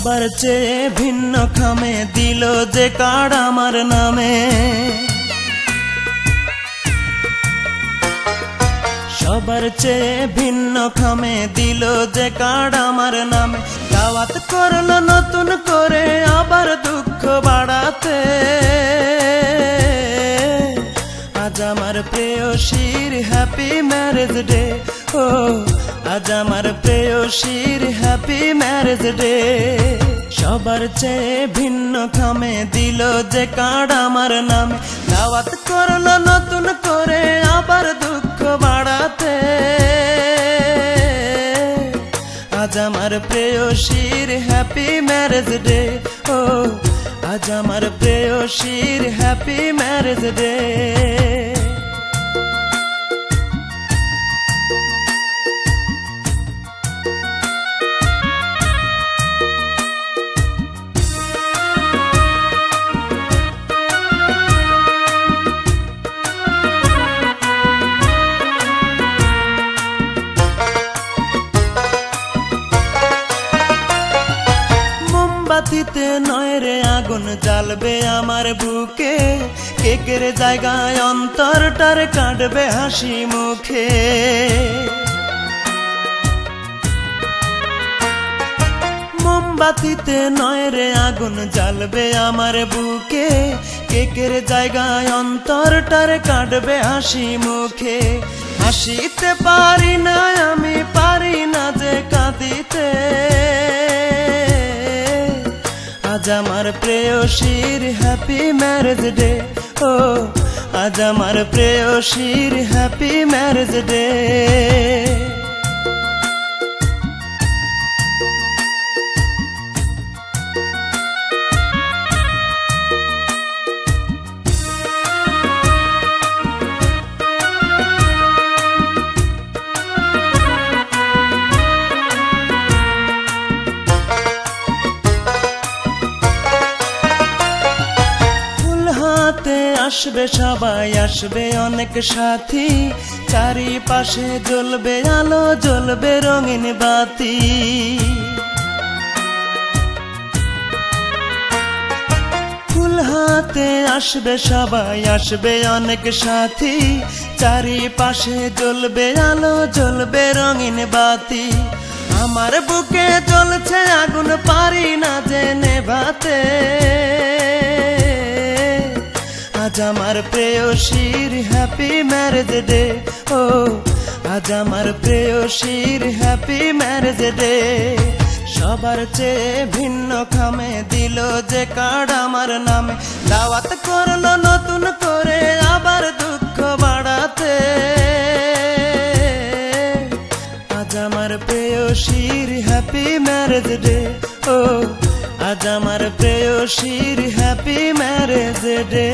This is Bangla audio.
সবার চেয়ে ভিন্ন খামে দিল যে কার্ড আমার নামে, সবার চেয়ে ভিন্ন খামে দিল যে কার্ড আমার নামে। দাওয়াত করলো নতুন করে আবার দুঃখ বাড়াতে, আজ আমার প্রেয়সীর হ্যাপি ম্যারেজ ডে, ও আজ আমার প্রেয়সীর হ্যাপি ম্যারেজ ডে। সবার চেয়ে ভিন্ন খামে দিল যে কার্ড আমার নামে, দাওয়াত করলো নতুন করে আবার দুঃখ বাড়াতে, আজ আমার প্রেয়সীর হ্যাপি ম্যারেজ ডে, ও আজ আমার প্রেয়সীর হ্যাপি ম্যারেজ ডে। মোমবাতিতে নয় রে আগুন জ্বালবে আমার বুকে, কেকের জায়গায় অন্তরটার কাটবে হাসি মুখে। মোমবাতিতে নয় রে আগুন জ্বালবে আমার বুকে, কেকের জায়গায় অন্তরটার কাটবে হাসি মুখে। হাসিতে পারি না আমি, পারি না যে কাঁদিতে, আজ আমার প্রেয়সীর হ্যাপি ম্যারেজ ডে, ও আজ আমার প্রেয়সীর হ্যাপি ম্যারেজ ডে। আসবে সবাই, আসবে অনেক সাথী, চারিপাশে জ্বলবে আলো, জ্বলবে রঙিন বাতি। ফুল হাতে আসবে সবাই, আসবে অনেক সাথী, চারিপাশে জ্বলবে আলো, জ্বলবে রঙিন বাতি। আমার বুকে জ্বলছে আগুন, পারি না যে নেভাতে, আজ আমার প্রেয়সীর হ্যাপি ম্যারেজ ডে, ও আজ আমার প্রেয়সীর হ্যাপি ম্যারেজ ডে। সবার চেয়ে ভিন্ন খামে দিল যে কার্ড আমার নামে, দাওয়াত করলো নতুন করে আবার দুঃখ বাড়াতে, আজ আমার প্রেয়সীর হ্যাপি ম্যারেজ ডে, ও আজ আমার প্রেয়সীর হ্যাপি ম্যারেজ ডে।